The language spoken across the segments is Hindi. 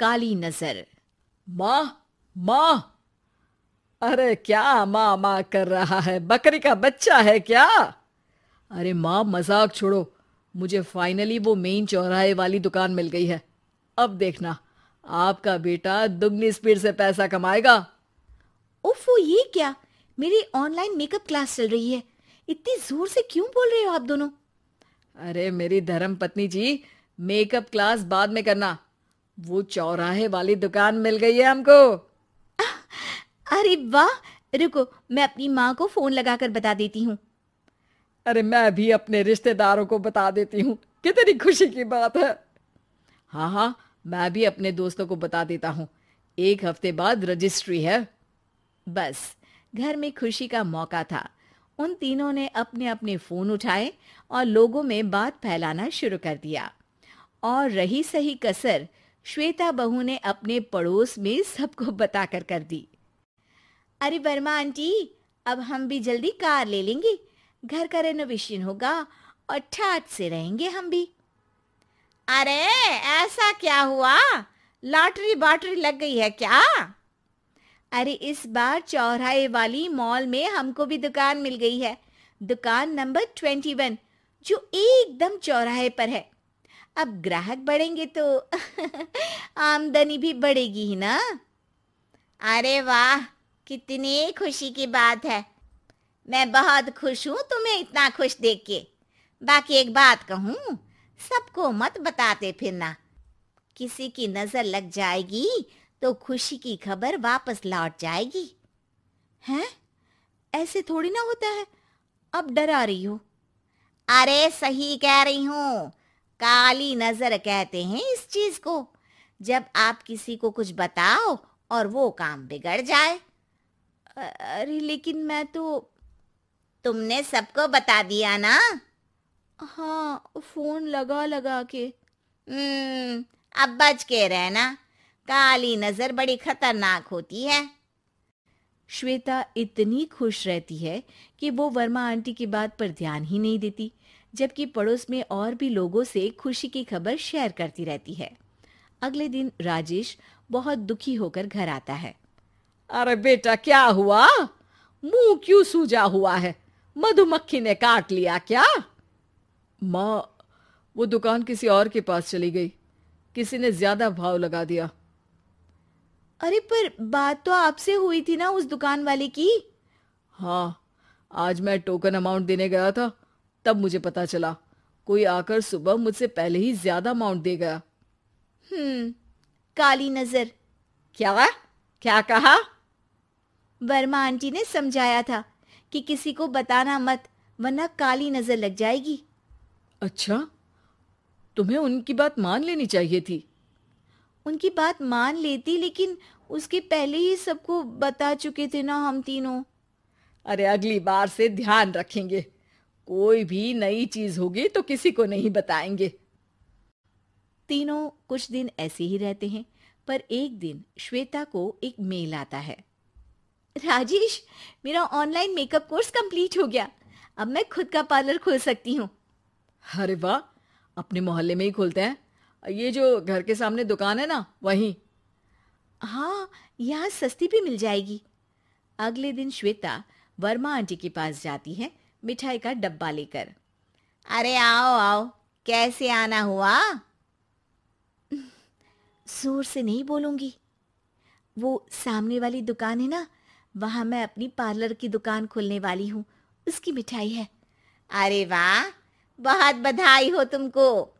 काली नजर। माँ, माँ, अरे क्या माँ माँ कर रहा है? बकरी का बच्चा है क्या? अरे माँ, मजाक छोड़ो। मुझे फाइनली वो मेन चौराहे वाली दुकान मिल गई है। अब देखना, आपका बेटा दुगनी स्पीड से पैसा कमाएगा। उफ़, ये क्या? मेरी ऑनलाइन मेकअप क्लास चल रही है। इतनी जोर से क्यों बोल रहे हो आप दोनों? अरे मेरी धर्म पत्नी जी, मेकअप क्लास बाद में करना। वो चौराहे वाली दुकान मिल गई है हमको। अरे वाह! रुको, मैं अपनी माँ को फोन लगाकर बता देती हूँ। अरे मैं भी अपने रिश्तेदारों को बता देती हूँ। कितनी खुशी की बात है। हाँ हाँ, मैं भी अपने दोस्तों को बता देता हूँ। 1 हफ्ते बाद रजिस्ट्री है। बस, घर में खुशी का मौका था। उन तीनों ने अपने अपने फोन उठाए और लोगों में बात फैलाना शुरू कर दिया। और रही सही कसर श्वेता बहू ने अपने पड़ोस में सबको बताकर कर दी। अरे वर्मा आंटी, अब हम भी जल्दी कार ले लेंगे। घर का रेनोवेशन होगा और ठाट से रहेंगे हम भी। अरे, ऐसा क्या हुआ? लॉटरी बाटरी लग गई है क्या? अरे, इस बार चौराहे वाली मॉल में हमको भी दुकान मिल गई है। दुकान नंबर 21, जो एकदम चौराहे पर है। अब ग्राहक बढ़ेंगे तो आमदनी भी बढ़ेगी ही ना। अरे वाह, कितनी खुशी की बात है। मैं बहुत खुश हूँ तुम्हें इतना खुश देख के। बाकी एक बात कहूँ, सबको मत बताते फिरना। किसी की नजर लग जाएगी तो खुशी की खबर वापस लौट जाएगी। हैं? ऐसे थोड़ी ना होता है। अब डरा रही हो। अरे सही कह रही हूँ। काली नजर कहते हैं इस चीज को, जब आप किसी को कुछ बताओ और वो काम बिगड़ जाए। अरे लेकिन मैं तो। तुमने सबको बता दिया ना? हाँ, फोन लगा लगा के। अब बच के रहना। काली नजर बड़ी खतरनाक होती है। श्वेता इतनी खुश रहती है कि वो वर्मा आंटी की बात पर ध्यान ही नहीं देती, जबकि पड़ोस में और भी लोगों से खुशी की खबर शेयर करती रहती है। अगले दिन राजेश बहुत दुखी होकर घर आता है। अरे बेटा, क्या हुआ? मुंह क्यों सूजा हुआ है? मधुमक्खी ने काट लिया क्या? माँ, वो दुकान किसी और के पास चली गई। किसी ने ज्यादा भाव लगा दिया। अरे पर बात तो आपसे हुई थी ना उस दुकान वाले की। हाँ, आज मैं टोकन अमाउंट देने गया था, तब मुझे पता चला। कोई आकर सुबह मुझसे पहले ही ज्यादा अमाउंट दे गया। काली नजर। क्या? क्या कहा? वर्मा आंटी ने समझाया था कि किसी को बताना मत, वरना काली नजर लग जाएगी। अच्छा, तुम्हें उनकी बात मान लेनी चाहिए थी। उनकी बात मान लेती, लेकिन उसके पहले ही सबको बता चुके थे ना हम तीनों। अरे अगली बार से ध्यान रखेंगे। कोई भी नई चीज होगी तो किसी को नहीं बताएंगे। तीनों कुछ दिन ऐसे ही रहते हैं, पर एक दिन श्वेता को एक मेल आता है। राजेश, मेरा ऑनलाइन मेकअप कोर्स कंप्लीट हो गया। अब मैं खुद का पार्लर खोल सकती हूँ। अरे वाह, अपने मोहल्ले में ही खोलते हैं। ये जो घर के सामने दुकान है ना, वहीं। हाँ, यहाँ सस्ती भी मिल जाएगी। अगले दिन श्वेता वर्मा आंटी के पास जाती है, मिठाई का डब्बा लेकर। अरे आओ आओ, कैसे आना हुआ? जोर से नहीं बोलूंगी। वो सामने वाली दुकान है ना, वहां मैं अपनी पार्लर की दुकान खोलने वाली हूँ। उसकी मिठाई है। अरे वाह, बहुत बधाई हो तुमको।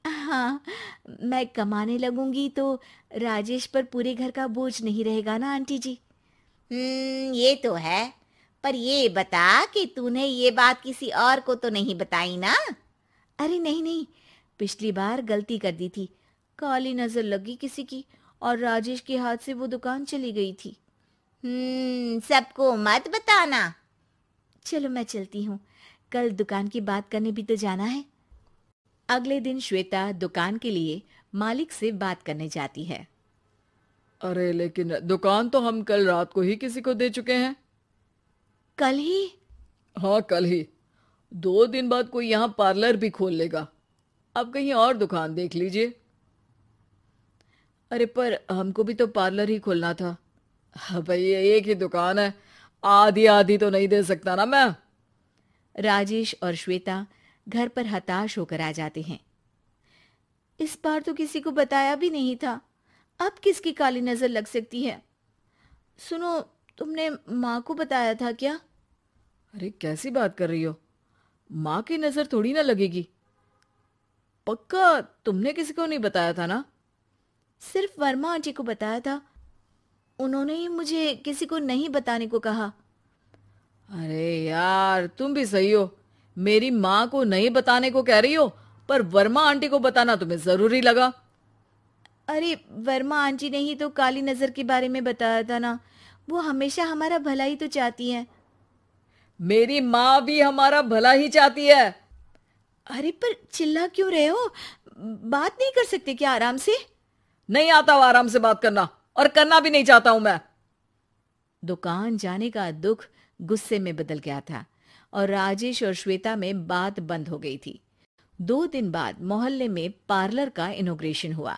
हाँ, मैं कमाने लगूंगी तो राजेश पर पूरे घर का बोझ नहीं रहेगा ना आंटी जी। ये तो है। पर ये बता कि तूने ये बात किसी और को तो नहीं बताई ना? अरे नहीं नहीं, पिछली बार गलती कर दी थी। काली नजर लगी किसी की और राजेश के हाथ से वो दुकान चली गई थी। सबको मत बताना। चलो मैं चलती हूँ, कल दुकान की बात करने भी तो जाना है। अगले दिन श्वेता दुकान के लिए मालिक से बात करने जाती है। अरे लेकिन दुकान तो हम कल रात को ही किसी को दे चुके हैं। कल ही? हाँ, कल ही। 2 दिन बाद कोई यहाँ पार्लर भी खोल लेगा। अब कहीं और दुकान देख लीजिए। अरे पर हमको भी तो पार्लर ही खोलना था। भाई एक ही दुकान है, आधी आधी तो नहीं दे सकता ना मैं। राजेश और श्वेता घर पर हताश होकर आ जाते हैं। इस बार तो किसी को बताया भी नहीं था, अब किसकी काली नजर लग सकती है। सुनो, तुमने माँ को बताया था क्या? अरे कैसी बात कर रही हो, माँ की नजर थोड़ी ना लगेगी। पक्का तुमने किसी को नहीं बताया था ना? सिर्फ वर्मा आंटी को बताया था, उन्होंने ही मुझे किसी को नहीं बताने को कहा। अरे यार तुम भी सही हो, मेरी माँ को नहीं बताने को कह रही हो, पर वर्मा आंटी को बताना तुम्हें जरूरी लगा। अरे वर्मा आंटी ने ही तो काली नजर के बारे में बताया था ना, वो हमेशा हमारा भला ही तो चाहती है। मेरी माँ भी हमारा भला ही चाहती है। अरे पर चिल्ला क्यों रहे हो? बात नहीं कर सकते क्या आराम से? नहीं आता वो आराम से बात करना, और करना भी नहीं चाहता हूं मैं। दुकान जाने का दुख गुस्से में बदल गया था और राजेश और श्वेता में बात बंद हो गई थी। 2 दिन बाद मोहल्ले में पार्लर का इनॉग्रेशन हुआ,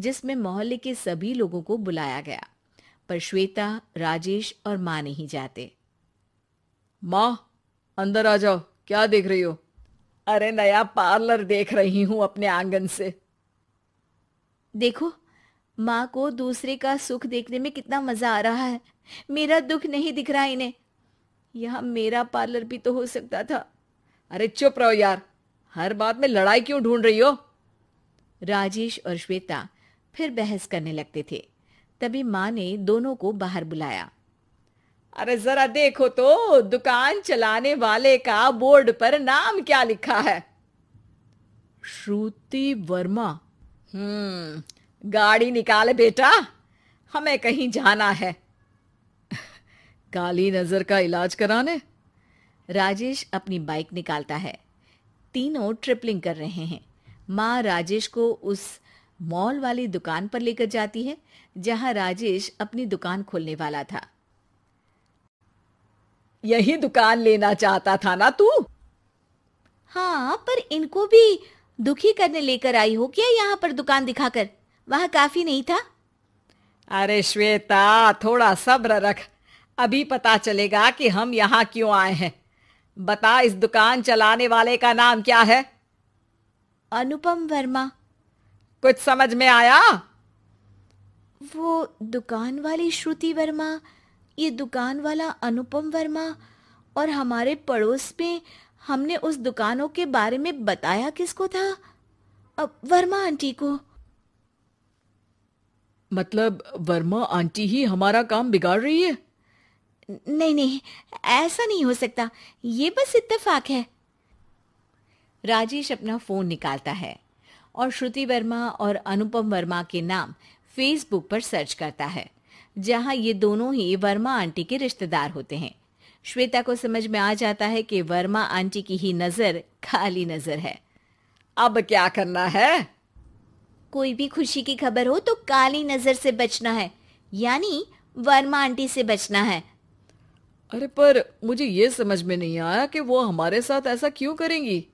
जिसमें मोहल्ले के सभी लोगों को बुलाया गया, पर श्वेता, राजेश और माँ नहीं जाते। माँ अंदर आ जाओ, क्या देख रही हो? अरे नया पार्लर देख रही हूं अपने आंगन से। देखो, माँ को दूसरे का सुख देखने में कितना मजा आ रहा है, मेरा दुख नहीं दिख रहा इन्हें। यहाँ मेरा पार्लर भी तो हो सकता था। अरे चुप रहो यार, हर बात में लड़ाई क्यों ढूंढ रही हो? राजेश और श्वेता फिर बहस करने लगते थे। तभी माँ ने दोनों को बाहर बुलाया। अरे जरा देखो तो दुकान चलाने वाले का बोर्ड पर नाम क्या लिखा है? श्रुति वर्मा। गाड़ी निकाले बेटा, हमें कहीं जाना है। काली नजर का इलाज कराने? राजेश अपनी बाइक निकालता है। तीनों ट्रिपलिंग कर रहे हैं। माँ राजेश को उस मॉल वाली दुकान पर लेकर जाती है जहां राजेश अपनी दुकान खोलने वाला था। यही दुकान लेना चाहता था ना तू? हाँ, पर इनको भी दुखी करने लेकर आई हो क्या यहाँ पर दुकान दिखाकर? वहां काफी नहीं था? अरे श्वेता थोड़ा सब्र रख, अभी पता चलेगा कि हम यहाँ क्यों आए हैं। बता, इस दुकान चलाने वाले का नाम क्या है? अनुपम वर्मा। कुछ समझ में आया? वो दुकान वाली श्रुति वर्मा, ये दुकान वाला अनुपम वर्मा, और हमारे पड़ोस में हमने उस दुकानों के बारे में बताया किसको था? अब वर्मा आंटी को। मतलब वर्मा आंटी ही हमारा काम बिगाड़ रही है? नहीं नहीं, ऐसा नहीं हो सकता, ये बस इत्तेफाक है। राजेश अपना फोन निकालता है और श्रुति वर्मा और अनुपम वर्मा के नाम फेसबुक पर सर्च करता है, जहां ये दोनों ही वर्मा आंटी के रिश्तेदार होते हैं। श्वेता को समझ में आ जाता है कि वर्मा आंटी की ही नजर काली नजर है। अब क्या करना है? कोई भी खुशी की खबर हो तो काली नजर से बचना है, यानी वर्मा आंटी से बचना है। अरे पर मुझे ये समझ में नहीं आया कि वो हमारे साथ ऐसा क्यों करेंगी।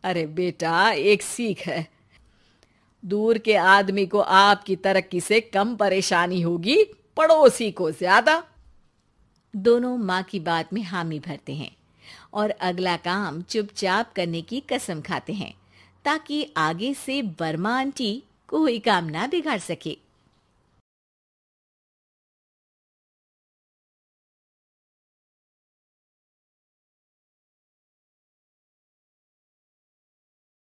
अरे बेटा, एक सीख है, दूर के आदमी को आपकी तरक्की से कम परेशानी होगी, पड़ोसी को ज्यादा। दोनों माँ की बात में हामी भरते हैं और अगला काम चुपचाप करने की कसम खाते हैं, ताकि आगे से वर्मा आंटी कोई काम ना बिगाड़ सके।